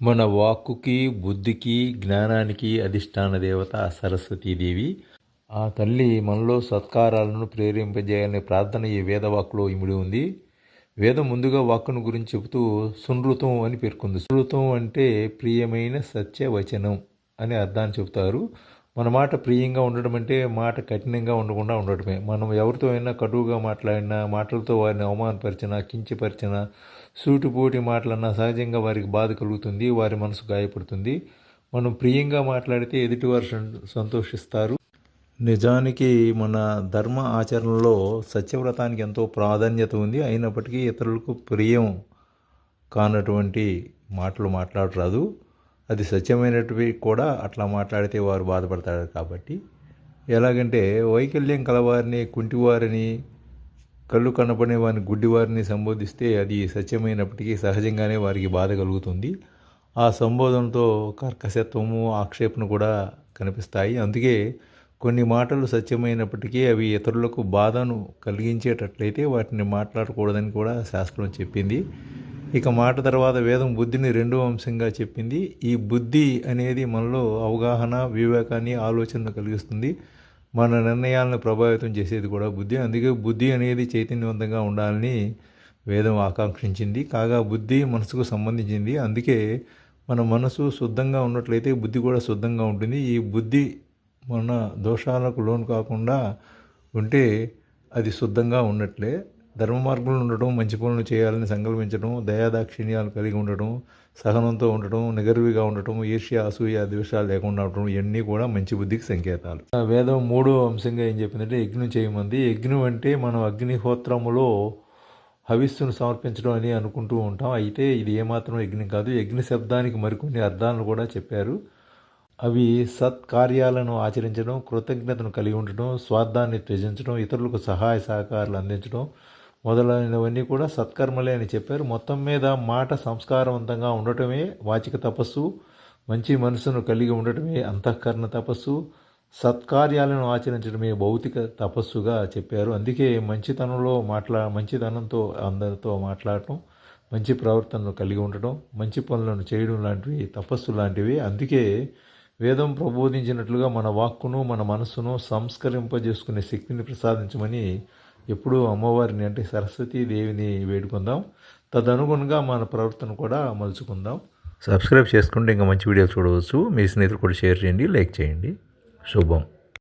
మన వాక్కుకి, బుద్ధికి, జ్ఞానానికి అధిష్టాన దేవత సరస్వతీదేవి. ఆ తల్లి మనలో సత్కారాలను ప్రేరేంపజేయాలనే ప్రార్థన ఈ వేదవాక్కులో ఇమిడి ఉంది. వేదం ముందుగా వాక్కును గురించి చెబుతూ సునృతం అని పేర్కొంది. సునృతం అంటే ప్రియమైన సత్యవచనం అనే అర్థాన్ని చెబుతారు. మన మాట ప్రియంగా ఉండడం అంటే మాట కఠినంగా ఉండకుండా ఉండటమే. మనం ఎవరితో అయినా కటువుగా మాట్లాడినా, మాటలతో వారిని అవమానపరిచినా, కించపరిచినా, సూటిపోటి మాటలన్నా సహజంగా వారికి బాధ కలుగుతుంది, వారి మనసు గాయపడుతుంది. మనం ప్రియంగా మాట్లాడితే ఎదుటివారు సంతోషిస్తారు. నిజానికి మన ధర్మ ఆచరణలో సత్యవ్రతానికి ఎంతో ప్రాధాన్యత ఉంది. అయినప్పటికీ ఇతరులకు ప్రియం కానటువంటి మాటలు మాట్లాడరాదు. అది సత్యమైనటివి కూడా అట్లా మాట్లాడితే వారు బాధపడతారు. కాబట్టి ఎలాగంటే వైకల్యం కలవారిని, కుంటివారిని, కళ్ళు కనపడే వారిని, గుడ్డివారిని సంబోధిస్తే అది సత్యమైనప్పటికీ సహజంగానే వారికి బాధ కలుగుతుంది. ఆ సంబోధనతో కర్కశత్వము, ఆక్షేపణ కూడా కనిపిస్తాయి. అందుకే కొన్ని మాటలు సత్యమైనప్పటికీ అవి ఇతరులకు బాధను కలిగించేటట్లయితే వాటిని మాట్లాడకూడదని కూడా శాస్త్రం చెప్పింది. ఇక మాట తర్వాత వేదం బుద్ధిని రెండో అంశంగా చెప్పింది. ఈ బుద్ధి అనేది మనలో అవగాహన, వివేకాన్ని, ఆలోచనను కలిగిస్తుంది. మన నిర్ణయాలను ప్రభావితం చేసేది కూడా బుద్ధి. అందుకే బుద్ధి అనేది చైతన్యవంతంగా ఉండాలని వేదం ఆకాంక్షించింది. కాగా బుద్ధి మనసుకు సంబంధించింది. అందుకే మన మనసు శుద్ధంగా ఉన్నట్లయితే బుద్ధి కూడా శుద్ధంగా ఉంటుంది. ఈ బుద్ధి మన దోషాలకు లోను కాకుండా ఉంటే అది శుద్ధంగా ఉన్నట్లే. ధర్మ మార్గంలో ఉండటం, మంచి పనులు చేయాలని సంకల్పించడం, దయాదాక్షిణ్యాలు కలిగి ఉండటం, సహనంతో ఉండటం, నిగర్విగా ఉండటం, ఈర్ష్య, అసూయ, ద్వేషాలు లేకుండా ఉండటం, ఇవన్నీ కూడా మంచి బుద్ధికి సంకేతాలు. వేదం మూడో అంశంగా ఏం చెప్పిందంటే యజ్ఞం చేయమంది. యజ్ఞం అంటే మనం అగ్నిహోత్రములో హవిస్సును సమర్పించడం అని అనుకుంటూ ఉంటాం. అయితే ఇది ఏమాత్రం యజ్ఞం కాదు. యజ్ఞ శబ్దానికి మరికొన్ని అర్థాలను కూడా చెప్పారు. అవి సత్కార్యాలను ఆచరించడం, కృతజ్ఞతను కలిగి ఉండటం, స్వార్థాన్ని త్యజించడం, ఇతరులకు సహాయ సహకారాలు అందించడం మొదలైనవన్నీ కూడా సత్కర్మలే అని చెప్పారు. మొత్తం మీద మాట సంస్కారవంతంగా ఉండటమే వాచిక తపస్సు, మంచి మనసును కలిగి ఉండటమే అంతఃకరణ తపస్సు, సత్కార్యాలను ఆచరించడమే భౌతిక తపస్సుగా చెప్పారు. అందుకే మంచితనంతో అందరితో మాట్లాడటం, మంచి ప్రవర్తనను కలిగి ఉండటం, మంచి పనులను చేయడం లాంటివి తపస్సు లాంటివి. అందుకే వేదం ప్రబోధించినట్లుగా మన వాక్కును, మన మనస్సును సంస్కరింపజేసుకునే శక్తిని ప్రసాదించమని ఎప్పుడూ అమ్మవారిని అంటే సరస్వతీదేవిని వేడుకుందాం. తదనుగుణంగా మన ప్రవర్తన కూడా మలుచుకుందాం. సబ్స్క్రైబ్ చేసుకుంటే ఇంకా మంచి వీడియోలు చూడవచ్చు. మీ స్నేహితులు కూడా షేర్ చేయండి, లైక్ చేయండి. శుభం.